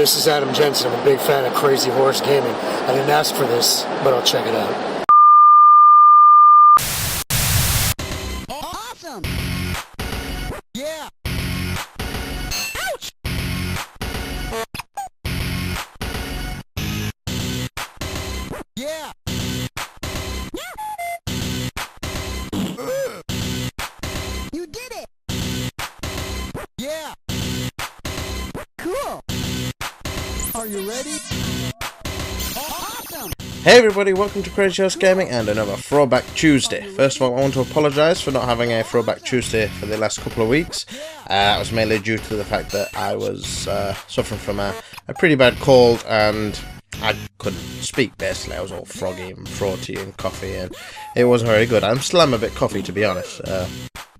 this is Adam Jensen. I'm a big fan of Crazy Horse Gaming. I didn't ask for this, but I'll check it out. Awesome! Yeah! Ouch! Yeah! You did it! Yeah! Cool! Are you ready? Awesome! Hey everybody, welcome to Crazy Horse Gaming and another Throwback Tuesday. First of all, I want to apologise for not having a Throwback Tuesday for the last couple of weeks. That was mainly due to the fact that I was suffering from a pretty bad cold and I couldn't speak basically. I was all froggy and throaty and coffee and it wasn't very good. I'm still a bit coffee to be honest.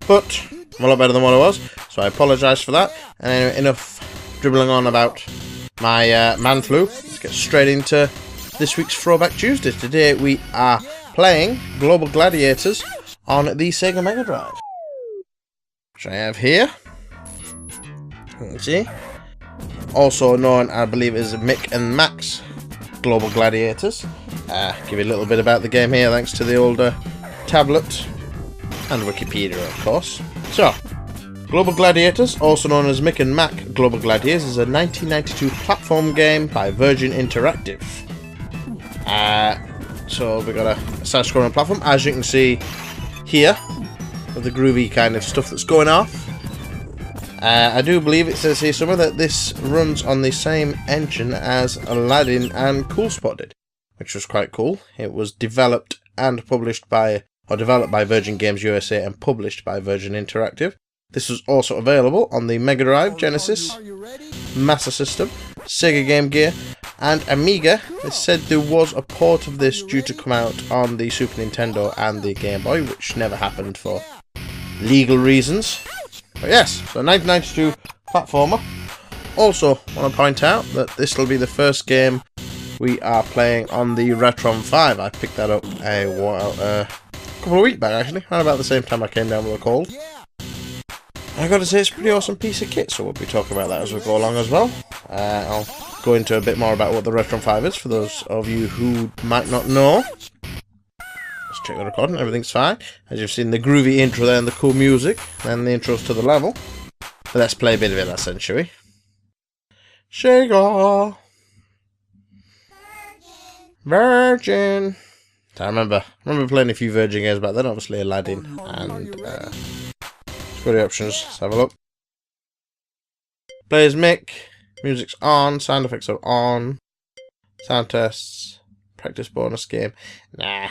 But I'm a lot better than what I was, so I apologise for that. And anyway, enough dribbling on about my man flu. Let's get straight into this week's Throwback Tuesday. Today we are playing Global Gladiators on the Sega Megadrive, which I have here. Let's see. Also known, I believe, as Mick and Max Global Gladiators. Give you a little bit about the game here, thanks to the older tablet and Wikipedia, of course. So, Global Gladiators, also known as Mick and Mac Global Gladiators, is a 1992 platform game by Virgin Interactive. So we've got a side-scrolling platform, as you can see here, with the groovy kind of stuff that's going off. I do believe it says here somewhere that this runs on the same engine as Aladdin and Cool Spot did, which was quite cool. It was developed and published by, or developed by Virgin Games USA and published by Virgin Interactive. This was also available on the Mega Drive, Genesis, Master System, Sega Game Gear, and Amiga. It said there was a port of this due to come out on the Super Nintendo and the Game Boy, which never happened for legal reasons. But yes, so 1992 platformer. Also, want to point out that this will be the first game we are playing on the Retron 5. I picked that up a couple of weeks back, actually, around about the same time I came down with a cold. I gotta say, it's a pretty awesome piece of kit, so we'll be talking about that as we go along as well. I'll go into a bit more about what the Retron 5 is, for those of you who might not know. Let's check the recording, everything's fine. As you've seen the groovy intro there and the cool music, and the intros to the level. But let's play a bit of it, that's shall we? Sega! Virgin! So I remember playing a few Virgin games back then, obviously Aladdin and go to the options, let's have a look. Players Mick, music's on, sound effects are on, sound tests, practice bonus game, nah.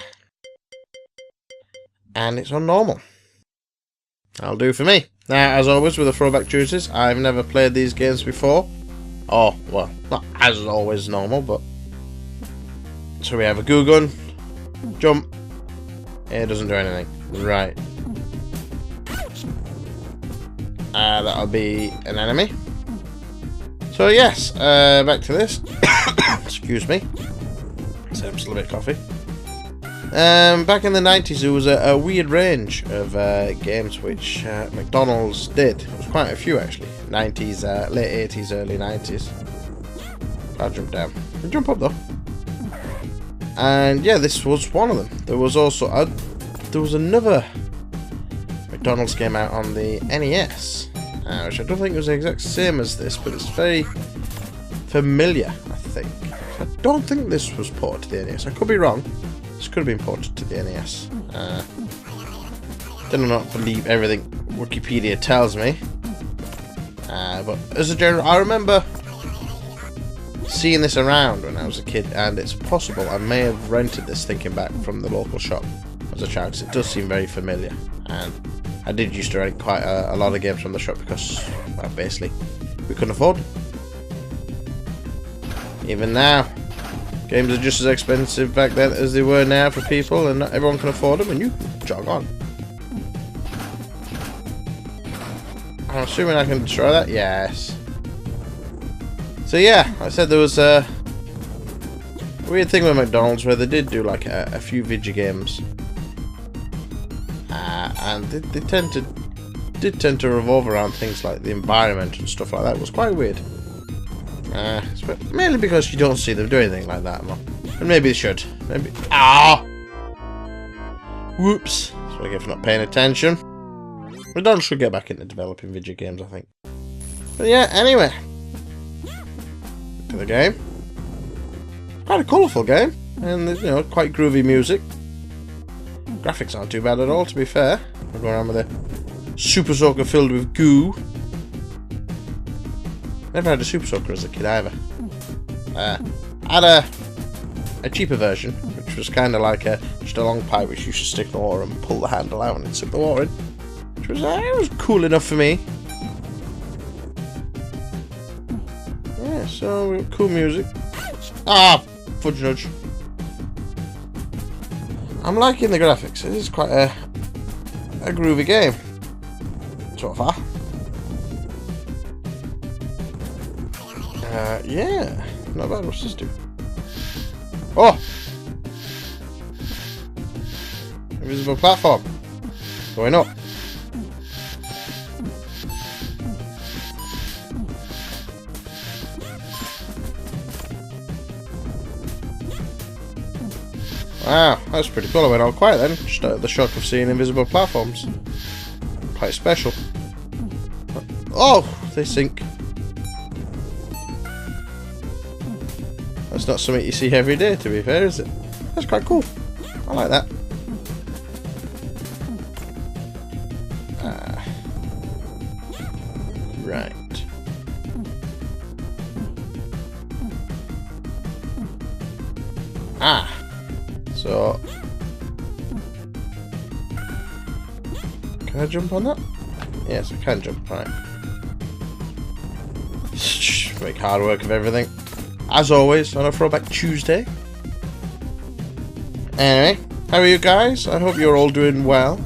And it's on normal. That'll do for me. Now, as always with the Throwback Tuesdays, I've never played these games before. Oh, well, not as always normal, but... So we have a goo gun, jump, it doesn't do anything, right. That'll be an enemy. So yes, back to this. Excuse me. So I'm still a bit coffee. Back in the 90s there was a weird range of games which McDonald's did. There was quite a few actually. 90s, late 80s, early 90s. I'll jump down. I'll jump up though. And yeah, this was one of them. There was also there was another McDonald's game out on the NES, which I don't think was the exact same as this, but it's very familiar, I think. I don't think this was ported to the NES. I could be wrong. This could have been ported to the NES. Do not believe everything Wikipedia tells me. But as a general, I remember seeing this around when I was a kid, and it's possible I may have rented this thinking back from the local shop as a child, because it does seem very familiar. And I did used to rent quite a lot of games from the shop because, well, basically, we couldn't afford them. Even now, games are just as expensive back then as they were now for people, and not everyone can afford them, and you jog on. I'm assuming I can destroy that? Yes. So yeah, I said there was a weird thing with McDonald's where they did do like a few video games. And they did tend to revolve around things like the environment and stuff like that. It was quite weird. Mainly because you don't see them do anything like that more. And maybe they should. Maybe. Ah! Whoops. That's what I get for not paying attention. McDonald's should get back into developing video games, I think. But yeah, anyway. To the game. Quite a colourful game. And, you know, quite groovy music. Graphics aren't too bad at all, to be fair. We're going around with a Super Soaker filled with goo. Never had a Super Soaker as a kid either. I had a cheaper version, which was kind of like just a long pipe which you should stick in the water and pull the handle out and it took the water in. Which was, it was cool enough for me. Yeah, so cool music. Ah, fudge nudge. I'm liking the graphics. It is quite a groovy game so far. Yeah, not bad. What's this do? Oh! Invisible platform. Going up. Wow, that's pretty cool. I went all quiet then. Just the shock of seeing invisible platforms. Quite special. Oh, they sink. That's not something you see every day, to be fair, is it? That's quite cool. I like that. Right. So... Can I jump on that? Yes, I can jump, right. Make hard work of everything. As always, on a Throwback Tuesday. Anyway, how are you guys? I hope you're all doing well.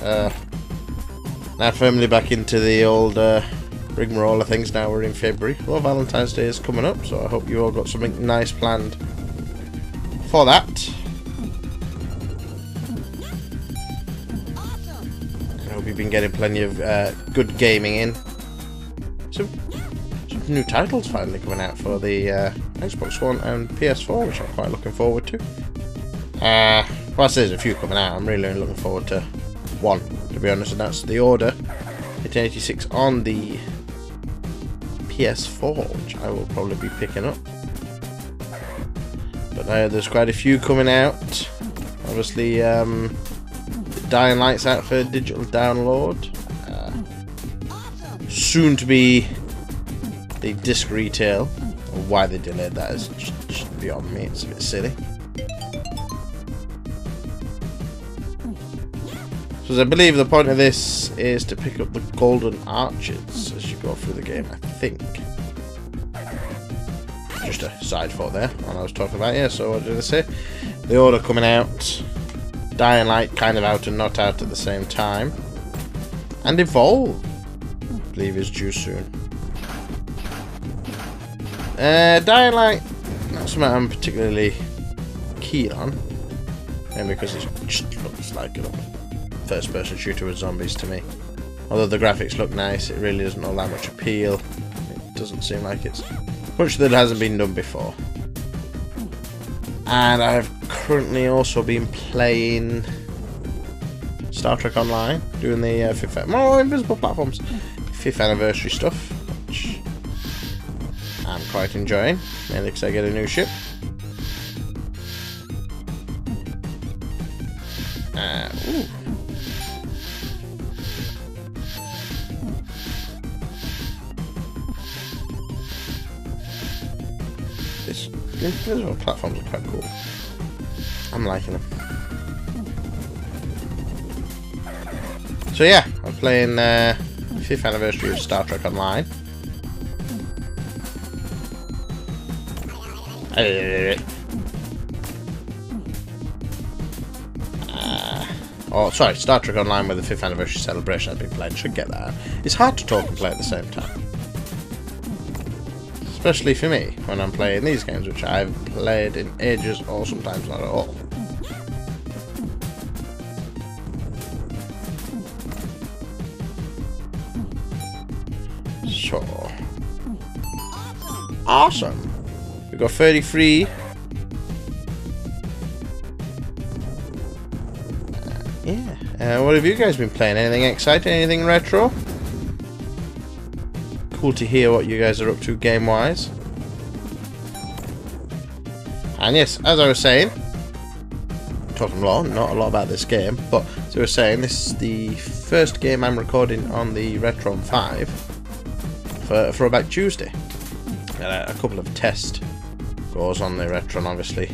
And, now firmly back into the old rigmarole of things. Now we're in February. Well, Valentine's Day is coming up, so I hope you all got something nice planned for that. I hope you've been getting plenty of good gaming in. Some new titles finally coming out for the Xbox One and PS4, which I'm quite looking forward to. Well, there's a few coming out. I'm really looking forward to one, to be honest, and that's The Order 1886 on the PS4, which I will probably be picking up. But there's quite a few coming out. Obviously, Dying Light's out for digital download. Soon to be the disc retail. Why they delayed that is just beyond me. It's a bit silly. So I believe the point of this is to pick up the golden arches as you go through the game, I think. Just a side thought there when I was talking about, yeah, so what did I say? The Order coming out, Dying Light kind of out and not out at the same time, and Evolve, I believe, is due soon. Dying Light, not something I'm particularly keen on, and because it just looks like a first-person shooter with zombies to me. Although the graphics look nice, it really doesn't have that much appeal. It doesn't seem like it's much that hasn't been done before. And I've currently also been playing Star Trek Online, doing the 5th invisible platforms 5th anniversary stuff, which I'm quite enjoying, mainly because I get a new ship. Ooh. These platforms are quite cool. I'm liking them. So yeah, I'm playing 5th anniversary of Star Trek Online. Oh, sorry, Star Trek Online with the 5th anniversary celebration I've been playing. Should get that. It's hard to talk and play at the same time. Especially for me, when I'm playing these games, which I've played in ages or sometimes not at all. So, Awesome. We've got 33. Yeah. What have you guys been playing? Anything exciting? Anything retro? Cool to hear what you guys are up to game-wise. And yes, as I was saying, talking not a lot about this game, but as I was saying, this is the first game I'm recording on the Retron 5 for Throwback Tuesday. A couple of test goes on the Retron, obviously,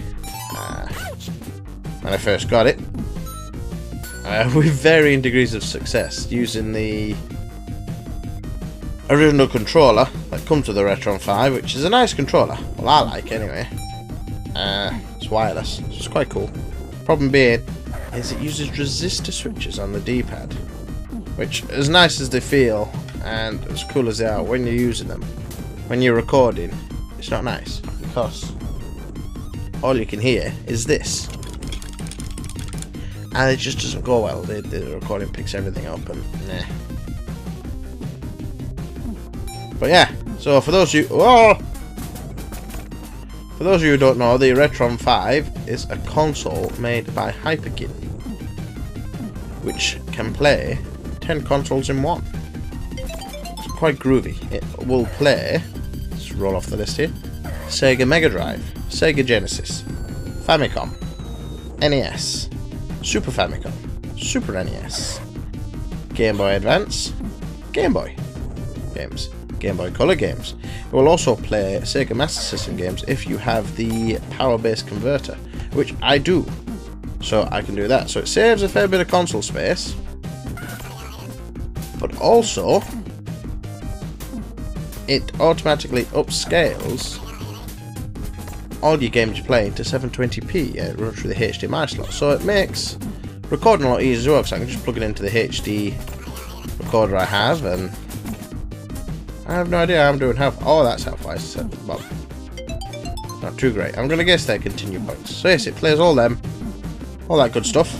when I first got it, with varying degrees of success, using the original controller that comes with the Retron 5, which is a nice controller. Well, I like anyway. It's wireless, so it's quite cool. Problem being is it uses resistor switches on the D-pad, which, as nice as they feel and as cool as they are when you're using them, when you're recording, it's not nice because all you can hear is this, and it just doesn't go well. The recording picks everything up and nah. But yeah, so for those of you who don't know, the Retron 5 is a console made by Hyperkin, which can play 10 consoles in one. It's quite groovy. It will play, let's roll off the list here, Sega Megadrive, Sega Genesis, Famicom, NES, Super Famicom, Super NES, Game Boy Advance, Game Boy games, Game Boy Color games. It will also play Sega Master System games if you have the power-based converter, which I do, so I can do that. So it saves a fair bit of console space, but also it automatically upscales all your games you play to 720p. It runs through the HDMI slot, so it makes recording a lot easier as well, because I can just plug it into the HD recorder I have, and I have no idea how I'm doing health. Oh, that's health-wise. Well, not too great. I'm going to guess they're continue points. So yes, it plays all them. All that good stuff.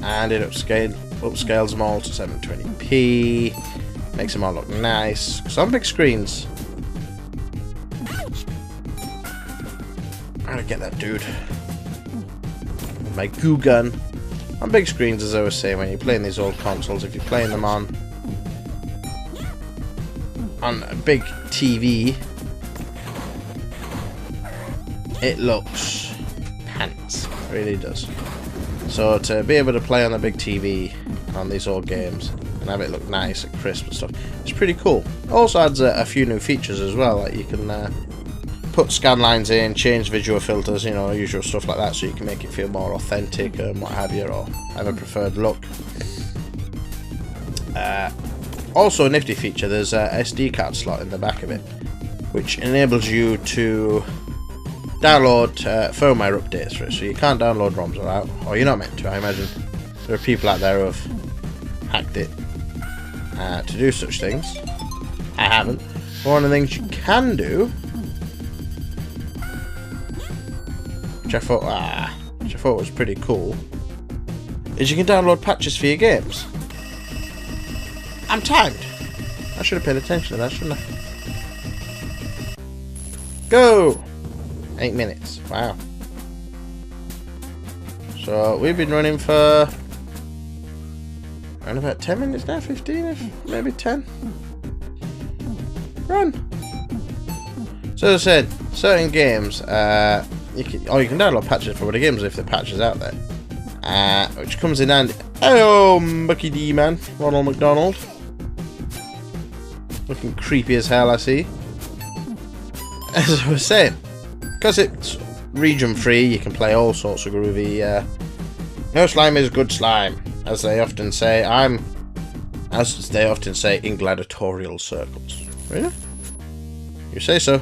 And it upscales them all to 720p. Makes them all look nice. Because on big screens... I'm going to get that dude. With my goo gun. On big screens, as I was saying, when you're playing these old consoles, if you're playing them on a big TV, it looks pants. It really does. So to be able to play on a big TV on these old games and have it look nice and crisp and stuff, it's pretty cool. It also adds a few new features as well, like you can put scan lines in, change visual filters, you know, usual stuff like that, so you can make it feel more authentic and what have you, or have a preferred look. Also a nifty feature, there's a SD card slot in the back of it, which enables you to download firmware updates for it, so you can't download ROMs or you're not meant to. I imagine there are people out there who have hacked it to do such things. I haven't. But one of the things you can do, which I thought was pretty cool, is you can download patches for your games. I'm timed. I should have paid attention to that, shouldn't I? Go! 8 minutes. Wow. So we've been running for around about 10 minutes now, 15, maybe 10. Run! So as I said, certain games, you can download patches for the games if the patch is out there, which comes in handy. Hello, Mucky D man, Ronald McDonald, looking creepy as hell. I see. As I was saying, because it's region free, you can play all sorts of groovy. No slime is good slime, as they often say. As they often say in gladiatorial circles. Really? You say so.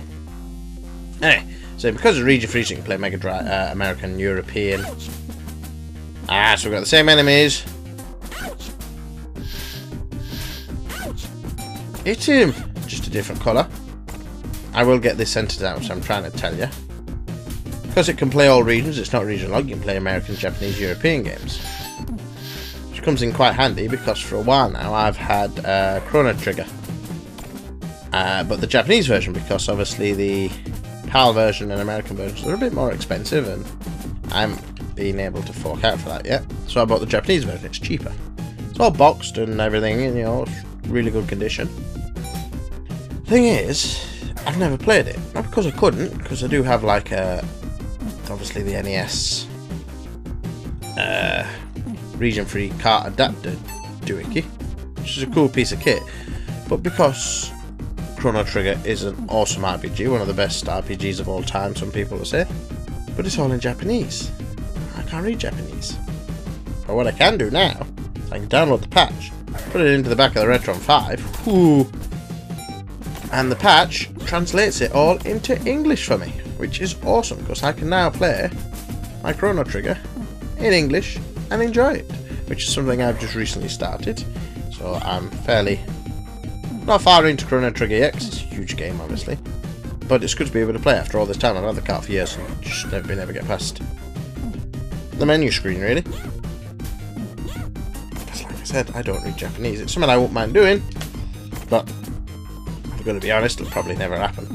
Anyway. So because it's region free, so you can play Megadrive, American, European. So we've got the same enemies. Hit him! Just a different colour. I will get this sentence out, which I'm trying to tell you. Because it can play all regions, it's not region locked, you can play American, Japanese, European games. Which comes in quite handy because for a while now I've had Chrono Trigger. But the Japanese version, because obviously the PAL version and American versions are a bit more expensive, and I haven't been able to fork out for that yet. So I bought the Japanese version, it's cheaper. It's all boxed and everything, and, you know, it's really good condition. Thing is, I've never played it. Not because I couldn't, because I do have like obviously the NES region-free cart adapter doohickey, which is a cool piece of kit, but because Chrono Trigger is an awesome RPG, one of the best RPGs of all time, some people will say, but it's all in Japanese. I can't read Japanese. But what I can do now, I can download the patch, put it into the back of the Retron 5, ooh, and the patch translates it all into English for me, which is awesome, because I can now play my Chrono Trigger in English and enjoy it, which is something I've just recently started, so I'm fairly not far into Chrono Trigger yet, because it's a huge game obviously, but it's good to be able to play after all this time. I've had the cart for years and just never been able to get past the menu screen really, because like I said, I don't read Japanese. It's something I won't mind doing, but I'm going to be honest, it'll probably never happen.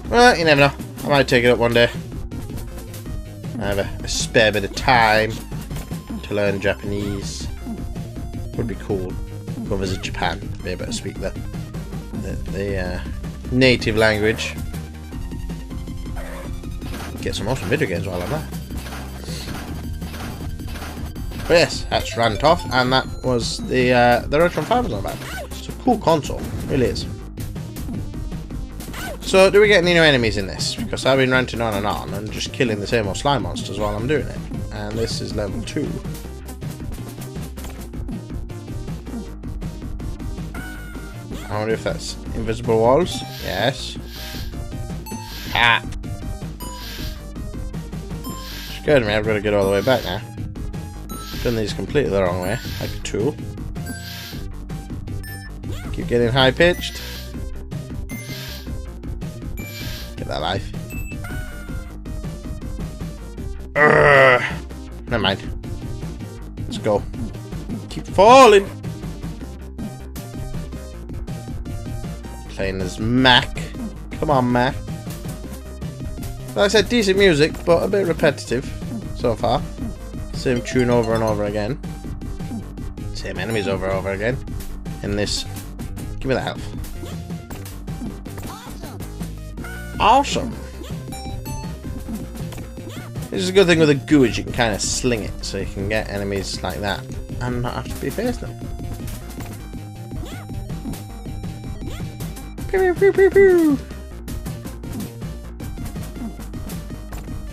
Well, you never know, I might take it up one day. I have a spare bit of time to learn Japanese. Would be cool. Go visit Japan, be able to speak the native language. Get some awesome video games while I'm there. But yes, that's rant off, and that was the Retron 5 was on about. It's a cool console, it really is. So, do we get any new enemies in this? Because I've been ranting on and just killing the same old slime monsters while I'm doing it. And this is level 2. I wonder if that's invisible walls. Yes. Ah! Scared me, I've got to get all the way back now. Done these completely the wrong way, like a tool. Keep getting high pitched. Get that life. Never mind. Let's go. Keep falling. Playing as Mac. Come on, Mac. Like I said, decent music, but a bit repetitive so far. Same tune over and over again. Same enemies over and over again. In this. Give me the health. Awesome! This is a good thing with a goo, is you can kind of sling it, so you can get enemies like that and not have to be facing them. Pew, pew, pew, pew.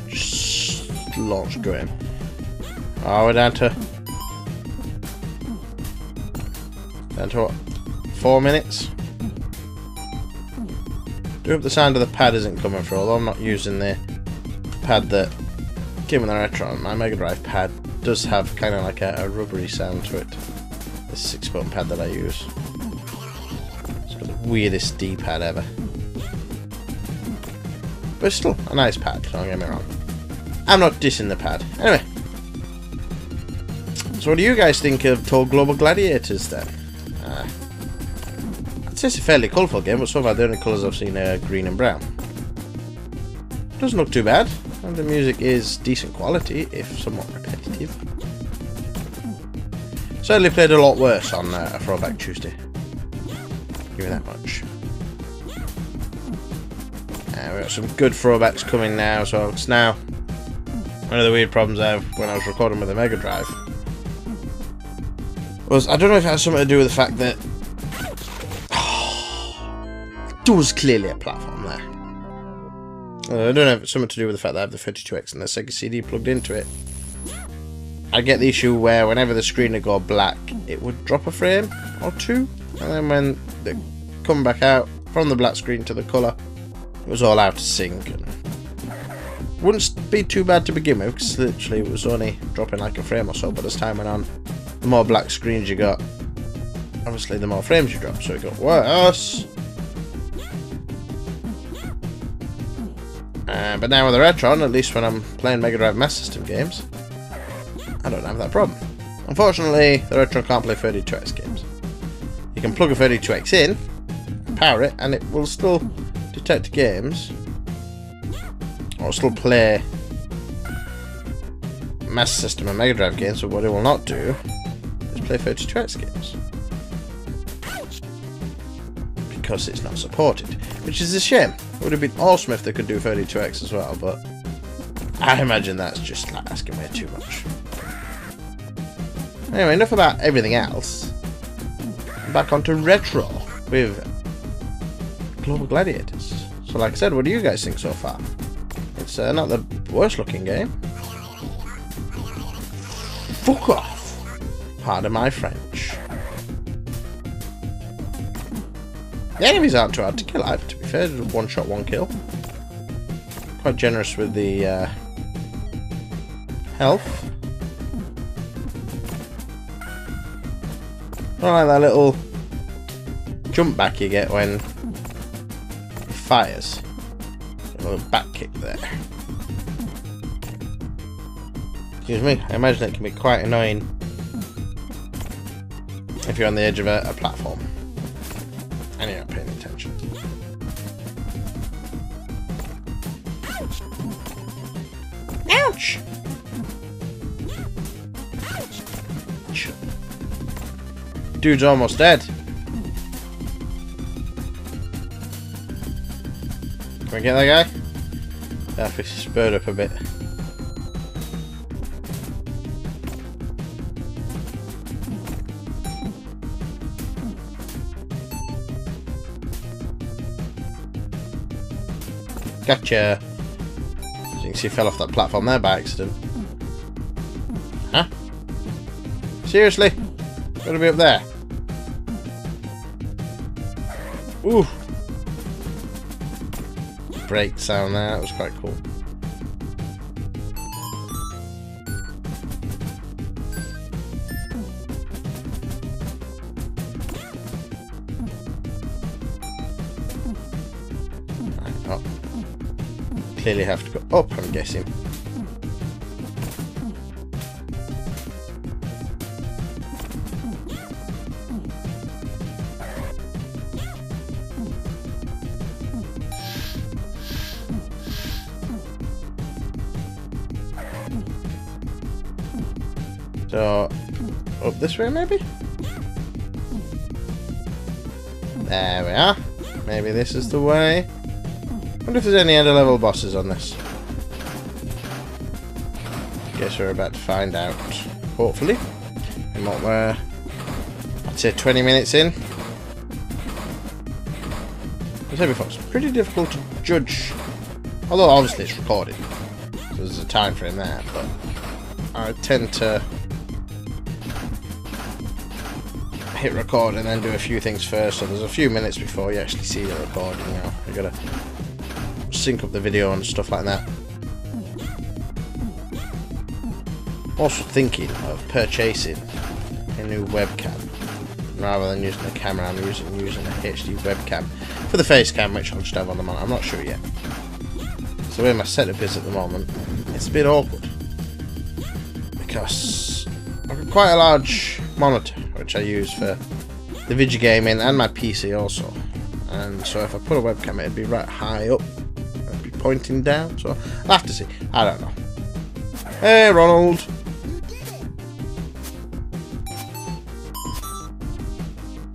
Just launch going. Oh, we're down to what? 4 minutes? Do hope the sound of the pad isn't coming through, although I'm not using the pad that came with the Retron. My Megadrive pad does have kind of like a rubbery sound to it. This 6-button pad that I use. It's got the weirdest D-pad ever. But it's still a nice pad, don't get me wrong. I'm not dissing the pad. Anyway. So what do you guys think of Total Global Gladiators then? I'd say it's a fairly colourful game, but so far the only colours I've seen are green and brown. Doesn't look too bad, and the music is decent quality, if somewhat repetitive. Certainly played a lot worse on a Throwback Tuesday. Give me that much. We've got some good throwbacks coming now, so it's now one of the weird problems I have when I was recording with the Megadrive was, I don't know if it has something to do with the fact that there was clearly a platform there. I don't know if it's something to do with the fact that I have the 32X and the Sega CD plugged into it. I get the issue where whenever the screen would go black, it would drop a frame or two, and then when they come back out from the black screen to the colour, it was all out of sync. And wouldn't be too bad to begin with, because literally it was only dropping like a frame or so, but as time went on, the more black screens you got, obviously the more frames you drop, so it got worse. But now with the Retron, at least when I'm playing Mega Drive Master System games, I don't have that problem. Unfortunately, the Retron can't play 32X games. You can plug a 32X in, power it, and it will still detect games, or still play Master System and Mega Drive games, but what it will not do is play 32X games. Because it's not supported, which is a shame. It would have been awesome if they could do 32X as well, but I imagine that's just like asking way too much. Anyway, enough about everything else. Back onto retro with Global Gladiators. So like I said, what do you guys think so far? It's not the worst looking game. Fuck off! Pardon my French. The enemies aren't too hard to kill either, to be fair. Just one shot, one kill. Quite generous with the health. I like that little jump back you get when it fires. A little back kick there. Excuse me, I imagine it can be quite annoying if you're on the edge of a platform and you're not paying attention. Ouch! Dude's almost dead. Can we get that guy? Yeah, if it's spurred up a bit. Gotcha. As you can see, fell off that platform there by accident. Huh? Seriously? Gotta be up there. Ooh. Brake sound there, that was quite cool. Right, oh. Clearly have to go up, I'm guessing. So, up this way maybe? There we are. Maybe this is the way. Wonder if there's any other level bosses on this. Guess we're about to find out. Hopefully. And what we're, I'd say 20 minutes in. I said before, it's pretty difficult to judge. Although obviously it's recorded. So there's a time frame there, but I tend to hit record and then do a few things first, so there's a few minutes before you actually see the recording. You know, you gotta sync up the video and stuff like that. Also thinking of purchasing a new webcam rather than using a camera. I'm using a HD webcam for the face cam, which I'll just have on the monitor. I'm not sure yet. So the way my setup is at the moment, it's a bit awkward because I've got quite a large monitor which I use for the video gaming and my PC also, and so if I put a webcam it'd be right high up, it'd be pointing down, so I'll have to see. I don't know. Hey Ronald!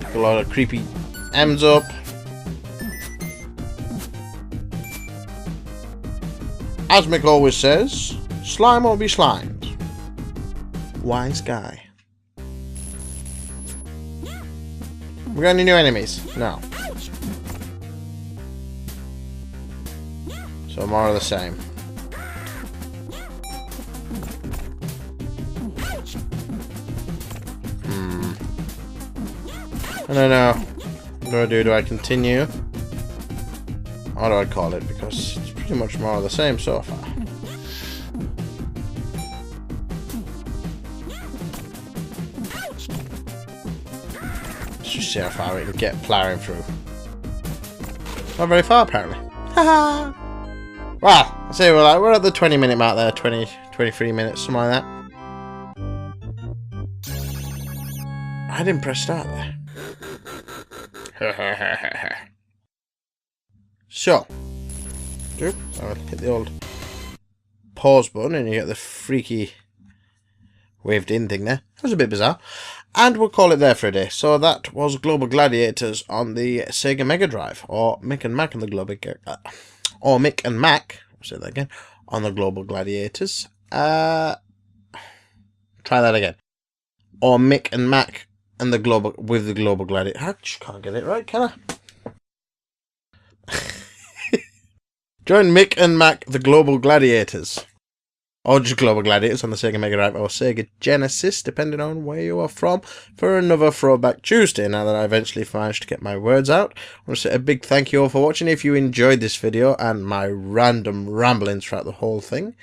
Pick a lot of creepy M's up. As Mick always says, slime will be slimed. Wise guy. We got any new enemies? No. So more of the same. I don't know. What do I do? Do I continue? What do I call it? Because it's pretty much more of the same so far. Let's just see how far we can get ploughing through. Not very far, apparently. Haha! Well, So we're at the 20-minute mark there, 23 minutes, something like that. I didn't press start there. So, I'll hit the old pause button and you get the freaky waved in thing there. That was a bit bizarre. And we'll call it there for a day. So that was Global Gladiators on the Sega Megadrive, or Mick and Mac on the Global, or Mick and Mac. I'll say that again, on the Global Gladiators. Try that again. Or Mick and Mac and the Global with the Global Gladiators. I just can't get it right, can I? Join Mick and Mac, the Global Gladiators. Or just Global Gladiators on the Sega Megadrive or Sega Genesis, depending on where you are from, for another Throwback Tuesday, now that I eventually managed to get my words out. I want to say a big thank you all for watching. If you enjoyed this video and my random ramblings throughout the whole thing,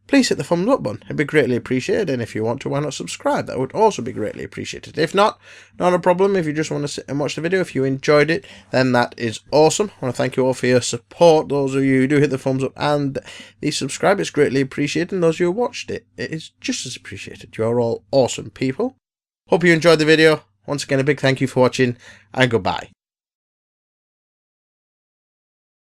please hit the thumbs up button. It'd be greatly appreciated. And if you want to, why not subscribe? That would also be greatly appreciated. If not, not a problem. If you just want to sit and watch the video, if you enjoyed it, then that is awesome. I want to thank you all for your support. Those of you who do hit the thumbs up and the subscribe, it's greatly appreciated. And those of you who watched it, it is just as appreciated. You're all awesome people. Hope you enjoyed the video. Once again, a big thank you for watching, and goodbye.